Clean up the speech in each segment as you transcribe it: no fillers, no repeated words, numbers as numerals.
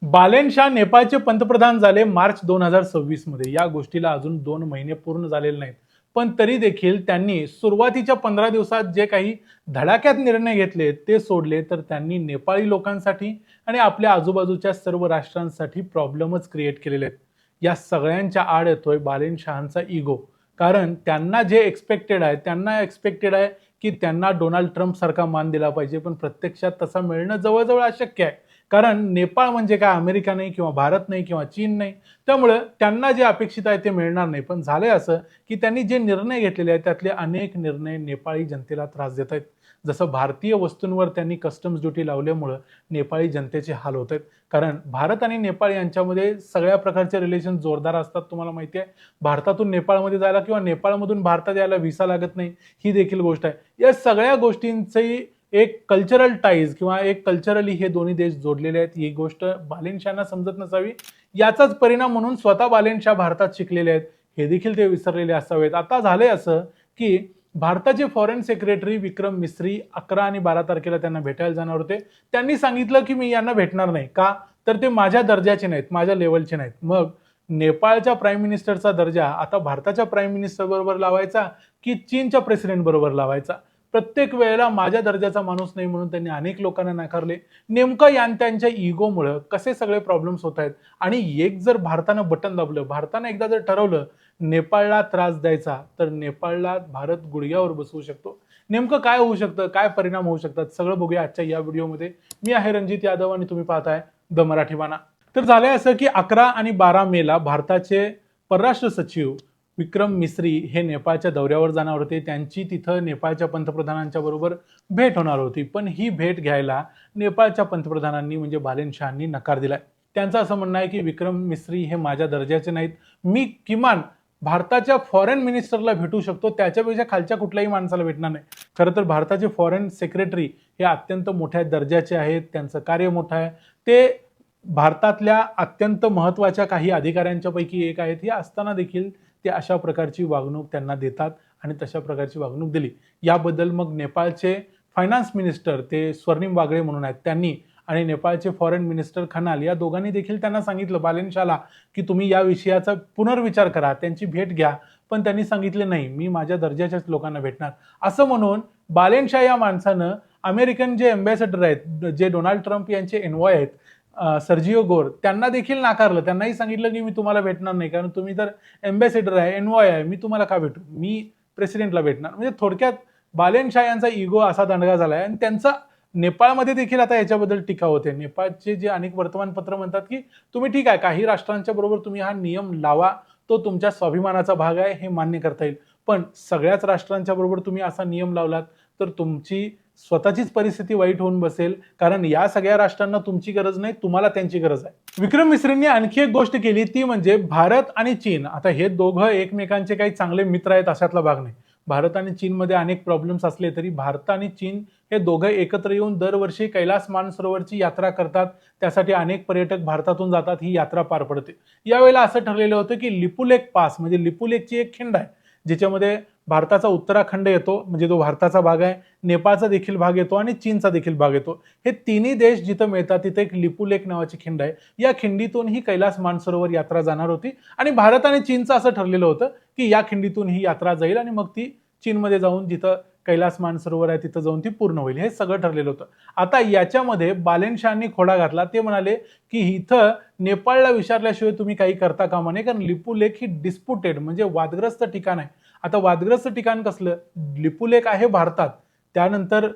बालेन शाह नेपाळचे पंतप्रधान झाले मार्च 2026 मध्ये. या गोष्टीला अजून 2 महिने पूर्ण झालेले नाहीत. पण तरी देखील त्यांनी सुरुवातीच्या 15 दिवसात जे काही धडाक्यात निर्णय घेतले ते सोडले तर त्यांनी नेपाळी लोकांसाठी आणि आपल्या आजूबाजूच्या सर्व राष्ट्रांसाठी प्रॉब्लेमच क्रिएट केलेले आहेत. या सगळ्यांच्या आड येतोय बालेन शहांचा इगो. कारण त्यांना जे एक्सपेक्टेड आहे की त्यांना डोनाल्ड ट्रम्प सारखा मान दिला पाहिजे, पण प्रत्यक्षात तसा मिळणं जवळजवळ अशक्य आहे. कारण नेपाळ म्हणजे काय अमेरिका नाही किंवा भारत नाही किंवा चीन नाही. त्यामुळे त्यांना जे अपेक्षित आहे ते मिळणार नाही. पण झालंय असं की त्यांनी जे निर्णय घेतलेले आहेत त्यातले अनेक निर्णय नेपाळी जनतेला त्रास देत आहेत. जसं भारतीय वस्तूंवर त्यांनी कस्टम्स ड्युटी लावल्यामुळं नेपाळी जनतेचे हाल होत आहेत. कारण भारत आणि नेपाळ यांच्यामध्ये सगळ्या प्रकारचे रिलेशन जोरदार असतात, तुम्हाला माहिती आहे. भारतातून नेपाळमध्ये जायला किंवा नेपाळमधून भारतात यायला व्हिसा लागत नाही, ही देखील गोष्ट आहे. या सगळ्या गोष्टींची एक कल्चरल टाईज किंवा एक कल्चरली हे दोन्ही देश जोडलेले आहेत. ही गोष्ट बालेन शहांना समजत नसावी. याचाच परिणाम म्हणून स्वतः बालेन शाह भारतात शिकलेले आहेत हे देखील ते विसरलेले असावेत. आता झालंय असं की भारताचे फॉरेन सेक्रेटरी विक्रम मिस्री 11 आणि 12 तारखेला त्यांना भेटायला जाणार होते. त्यांनी सांगितलं की मी यांना भेटणार नाही. का? तर ते माझ्या दर्जाचे नाहीत, माझ्या लेवलचे नाहीत. मग नेपाळच्या प्राईम मिनिस्टरचा दर्जा आता भारताच्या प्राईम मिनिस्टर बरोबर लावायचा की चीनच्या प्रेसिडेंट बरोबर लावायचा? प्रत्येक वेळेला माझ्या दर्जाचा माणूस नाही म्हणून त्यांनी अनेक लोकांना नाकारले. नेमकं त्यांच्या इगोमुळे कसे सगळे प्रॉब्लेम्स होत आहेत. आणि एक जर भारतानं बटन दाबलं, भारतानं एकदा जर ठरवलं नेपाळला त्रास द्यायचा, तर नेपाळला भारत गुडघ्यावर बसवू शकतो. नेमकं काय होऊ शकतं, काय परिणाम होऊ शकतात, सगळं बघूया आजच्या या व्हिडिओमध्ये. मी आहे रणजित यादव आणि तुम्ही पाहताय द मराठी बाणा. तर झालंय असं की 11 आणि 12 मेला भारताचे परराष्ट्र सचिव विक्रम मिस्री हे नेपाळच्या दौऱ्यावर जाणार होते. त्यांची तिथं नेपाळच्या पंतप्रधानांच्या बरोबर भेट होणार होती. पण ही भेट घ्यायला नेपाळच्या पंतप्रधानांनी म्हणजे बालेन शहांनी नकार दिलाय. त्यांचं असं म्हणणं आहे की विक्रम मिस्री हे माझ्या दर्जाचे नाहीत. मी किमान भारताच्या फॉरेन मिनिस्टरला भेटू शकतो, त्याच्यापेक्षा खालच्या कुठल्याही माणसाला भेटणार नाही. खरं तर भारताचे फॉरेन सेक्रेटरी हे अत्यंत मोठ्या दर्जाचे आहेत, त्यांचं कार्य मोठं आहे. ते भारतातल्या अत्यंत महत्त्वाच्या काही अधिकाऱ्यांच्या पैकी एक आहेत. हे असताना देखील ते अशा प्रकारची वागणूक त्यांना देतात आणि तशा प्रकारची वागणूक दिली. याबद्दल मग नेपाळचे फायनान्स मिनिस्टर ते स्वर्णिम वागळे म्हणून आहेत, त्यांनी आणि नेपाळचे फॉरेन मिनिस्टर खनाल या दोघांनी देखील त्यांना सांगितलं बालेन शहाला की तुम्ही या विषयाचा पुनर्विचार करा, त्यांची भेट घ्या. पण त्यांनी सांगितले नाही, मी माझ्या दर्जाच्याच लोकांना भेटणार. असं म्हणून बालेन शाह या माणसानं अमेरिकन जे अँबॅसेडर आहेत, जे डोनाल्ड ट्रम्प यांचे एन्वॉय आहेत, सर्जिओ गोर, त्यांना देखील नाकारलं. त्यांनाही सांगितलं की मी तुम्हाला भेटणार नाही, कारण तुम्ही तर अँबॅसेडर आहे, एन्वॉय आहे, मी तुम्हाला का भेटू, मी प्रेसिडेंटला भेटणार. म्हणजे थोडक्यात बालेन शाह यांचा इगो असा दणगा झालाय. आणि त्यांचा नेपाळमध्ये देखील आता याच्याबद्दल टीका होते. नेपाळचे जे अनेक वर्तमानपत्र म्हणतात की तुम्ही ठीक आहे, काही राष्ट्रांच्या बरोबर तुम्ही हा नियम लावा, तो तुमच्या स्वाभिमानाचा भाग आहे, हे मान्य करता येईल. पण सगळ्याच राष्ट्रांच्या बरोबर तुम्ही असा नियम लावलात तर तुमची स्वतःचीच परिस्थिती वाईट होऊन बसेल. कारण या सगळ्या राष्ट्रांना तुमची गरज नाही, तुम्हाला त्यांची गरज आहे. विक्रम मिस्रींनी आणखी एक गोष्ट केली, ती म्हणजे भारत आणि चीन. आता हे दोघं एकमेकांचे काही चांगले मित्र आहेत अशातला भाग नाही. भारत आणि चीनमध्ये अनेक प्रॉब्लेम्स असले तरी भारत आणि चीन हे दोघं एकत्र येऊन दरवर्षी कैलास मानसरोवरची यात्रा करतात. त्यासाठी अनेक पर्यटक भारतातून जातात, ही यात्रा पार पडते. यावेळेला असं ठरलेलं होतं की लिपुलेक पास म्हणजे लिपुलेकची एक खिंड आहे, ज्याच्यामध्ये भारताचा उत्तराखंड येतो, म्हणजे तो भारताचा भाग आहे, नेपाळचा देखील भाग येतो आणि चीनचा देखील भाग येतो. हे तिन्ही देश जिथं मिळतात तिथे एक लिपुलेक नावाची खिंड आहे. या खिंडीतून ही कैलास मानसरोवर यात्रा जाणार होती आणि भारत आणि चीनचं असं ठरलेलं होतं की या खिंडीतून ही यात्रा जाईल आणि मग ती चीनमध्ये जाऊन जिथं कैलास मानसरोवर आहे तिथं जाऊन ती पूर्ण होईल. हे सगळं ठरलेलं होतं. आता याच्यामध्ये बालेन शहांनी खोडा घातला. ते म्हणाले की इथं नेपाळला विचारल्याशिवाय तुम्ही काही करता कामा नये, कारण लिपुलेक ही डिस्प्युटेड म्हणजे वादग्रस्त ठिकाण आहे. आता वादग्रस्त ठिकाण कसलं? लिपुलेक आहे भारतात, त्यानंतर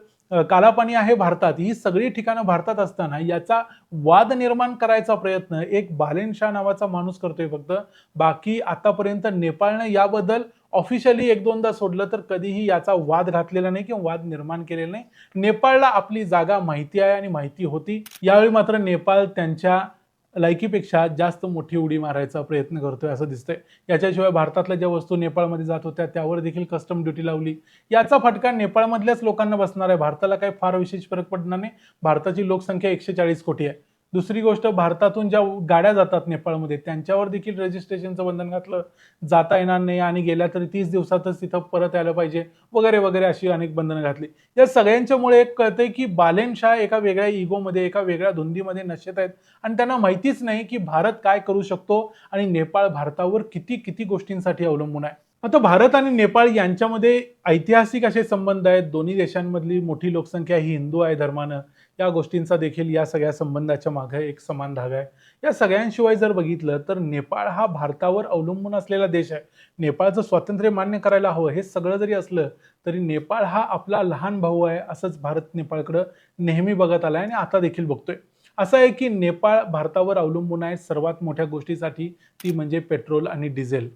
कालापानी आहे भारतात. ही सगळी ठिकाणं भारतात असताना याचा वाद निर्माण करायचा प्रयत्न एक बालेन शाह नावाचा माणूस करतोय फक्त. बाकी आतापर्यंत नेपाळनं याबद्दल ऑफिशियली एक दोनदा सोडलं तर कधीही याचा वाद घातलेला नाही किंवा वाद निर्माण केलेला नाही. नेपाळला आपली जागा माहिती आहे आणि माहिती होती. यावेळी मात्र नेपाळ त्यांच्या लायकीपेक्षा जास्त मोठी उडी मारायचा प्रयत्न करतोय असं दिसतंय. याच्याशिवाय भारतातल्या ज्या वस्तू नेपाळमध्ये जात होत्या त्यावर देखील कस्टम ड्युटी लावली. याचा फटका नेपाळमधल्याच लोकांना बसणार आहे. भारताला काही फार विशेष फरक पडणार नाही. भारताची लोकसंख्या 140 कोटी आहे. दुसरी गोष्ट, भारतातून ज्या गाड्या जातात नेपाळमध्ये त्यांच्यावर देखील रजिस्ट्रेशनचं बंधन घातलं, जाता येणार नाही आणि गेल्या तरी 30 दिवसातच तिथं परत यायला पाहिजे वगैरे वगैरे अशी अनेक बंधनं घातली. या सगळ्यांच्यामुळे एक कळतंय की बालेनशाह एका वेगळ्या इगोमध्ये, एका वेगळ्या धुंदीमध्ये नशेत आहेत आणि त्यांना माहितीच नाही की भारत काय करू शकतो आणि नेपाळ भारतावर किती किती गोष्टींसाठी अवलंबून आहे. आता भारत आणि नेपाळ यांच्यामध्ये ऐतिहासिक असे संबंध आहेत. दोन्ही देशांमधली मोठी लोकसंख्या ही हिंदू आहे धर्मानं. या गोष्टींचा देखील या सगळ्या संबंधाच्या मागे एक समान धागा आहे. या सगळ्यांशिवाय जर बघितलं तर नेपाळ हा भारतावर अवलंबून असलेला देश आहे. नेपाळचं स्वातंत्र्य मान्य करायला हवं हे सगळं जरी असलं तरी नेपाळ हा आपला लहान भाऊ आहे असंच भारत नेपाळकडं नेहमी बघत आलाय आणि आता देखील बघतोय. असं आहे की नेपाळ भारतावर अवलंबून आहे सर्वात मोठ्या गोष्टीसाठी, ती म्हणजे पेट्रोल आणि डिझेल.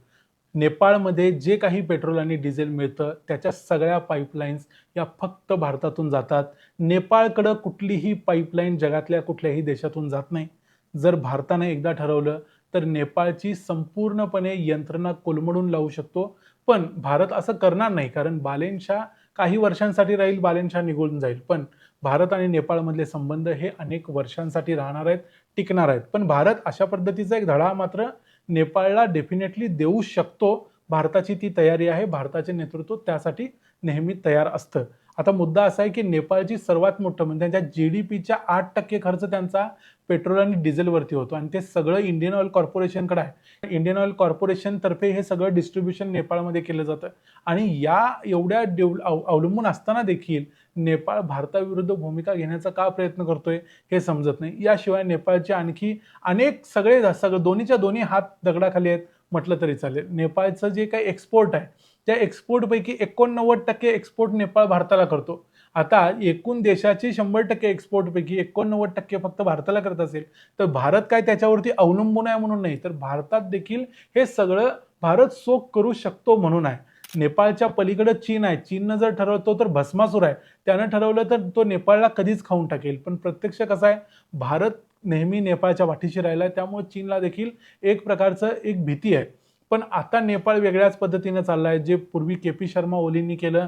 नेपाळमध्ये जे काही पेट्रोल आणि डिझेल मिळतं त्याच्या सगळ्या पाईपलाईन्स या फक्त भारतातून जातात. नेपाळकडं कुठलीही पाईपलाईन जगातल्या कुठल्याही देशातून जात नाही. जर भारताने एकदा ठरवलं तर नेपाळची संपूर्णपणे यंत्रणा कोलमडून लावू शकतो. पण भारत असं करणार नाही, कारण बालेनशाह काही वर्षांसाठी राहील, बालेनशाह निघून जाईल. पण भारत आणि नेपाळमधले संबंध हे अनेक वर्षांसाठी राहणार आहेत, टिकणार आहेत. पण भारत अशा पद्धतीचा एक धडा मात्र नेपाळला डेफिनेटली देऊ शकतो. भारताची ती तयारी आहे. भारताचे नेतृत्व त्यासाठी नेहमी तयार असतं. आता मुद्दा असा आहे की नेपाळची सर्वात मोठं म्हणजे त्यांच्या GDPच्या 8% खर्च त्यांचा पेट्रोल आणि डिझेलवरती होतो आणि ते सगळं इंडियन ऑइल कॉर्पोरेशनकडे आहे. इंडियन ऑइल कॉर्पोरेशन तर्फे हे सगळं डिस्ट्रीब्युशन नेपाळमध्ये केलं जातं आणि या एवढ्या अवलंबून असताना देखील नेपाळ भारताविरुद्ध भूमिका घेण्याचा का प्रयत्न करतोय हे समजत नाही. याशिवाय नेपाळचे आणखी अनेक सगळं दोन्हीच्या दोन्ही हात दगडाखाली आहेत म्हटलं तरी चालेल. नेपाळचं जे काही एक्सपोर्ट आहे त्या एक्सपोर्टपैकी 89% एक्सपोर्ट नेपाळ भारताला करतो. आता एकूण देशाची 100% एक्सपोर्टपैकी 89% फक्त भारताला करत असेल तर भारत काय त्याच्यावरती अवलंबून आहे म्हणून नाही, तर भारतात देखील हे सगळं भारत सोक करू शकतो म्हणून आहे. नेपाळच्या पलीकडे चीन आहे. चीननं जर ठरवतो तर भस्मासूर आहे. त्यानं ठरवलं तर तो नेपाळला कधीच खाऊन टाकेल. पण प्रत्यक्ष कसं आहे, भारत नेहमी नेपाळच्या पाठीशी राहिला, त्यामुळे चीनला देखील एक प्रकारचं एक भीती आहे. पण आता नेपाळ वेगळ्याच पद्धतीने चाललाय. जे पूर्वी KP शर्मा ओलींनी केलं,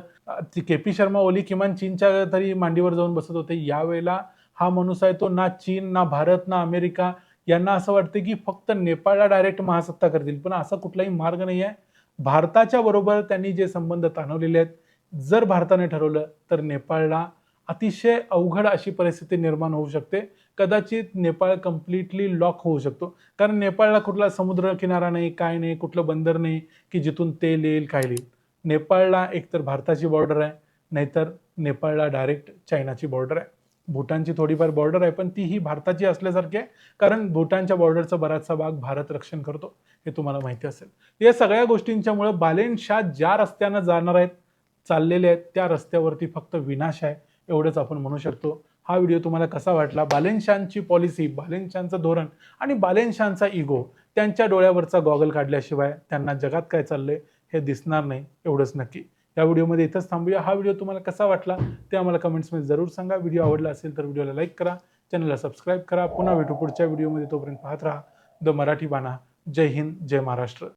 KP शर्मा ओली किमान चीनच्या तरी मांडीवर जाऊन बसत होते. यावेळेला हा माणूस आहे तो ना चीन, ना भारत, ना अमेरिका यांना असं वाटतं की फक्त नेपाळला डायरेक्ट महासत्ता करतील. पण असा कुठलाही मार्ग नाही आहे. भारताच्या बरोबर त्यांनी जे संबंध ताणवलेले आहेत, जर भारताने ठरवलं तर नेपाळला अतिशय अवघड अशी परिस्थिती निर्माण होऊ शकते. कदाचित नेपाळ कम्प्लिटली लॉक होऊ शकतो. कारण नेपाळला कुठला समुद्र किनारा नाही, काय नाही, कुठलं बंदर नाही की जिथून तेल येईल, काय येईल. नेपाळला एकतर भारताची बॉर्डर आहे, नाहीतर नेपाळला डायरेक्ट चायनाची बॉर्डर आहे. भूटानची थोडीफार बॉर्डर आहे, पण तीही भारताची असल्यासारखी आहे, कारण भूटानच्या बॉर्डरचा बराचसा भाग भारत रक्षण करतो, हे तुम्हाला माहिती असेल. या सगळ्या गोष्टींच्यामुळे बालेनशाह ज्या रस्त्यानं जाणार आहेत, चाललेले आहेत, त्या रस्त्यावरती फक्त विनाश आहे एवढंच आपण म्हणू शकतो. हा व्हिडिओ तुम्हाला कसा वाटला? बालेनशाहची पॉलिसी, बालेनशाहचं धोरण आणि बालेनशाहचा इगो, त्यांच्या डोळ्यावरचा गॉगल काढल्याशिवाय त्यांना जगात काय चाललंय हे दिसणार नाही, एवढंच नक्की. या व्हिडिओमध्ये इथंच थांबूया. हा व्हिडिओ तुम्हाला कसा वाटला ते आम्हाला कमेंट्समध्ये जरूर सांगा. व्हिडिओ आवडला असेल तर व्हिडिओला लाईक करा, चॅनलला सबस्क्राईब करा. पुन्हा भेटू पुढच्या व्हिडिओमध्ये. तोपर्यंत पाहत राहा द मराठी बाणा. जय हिंद, जय महाराष्ट्र.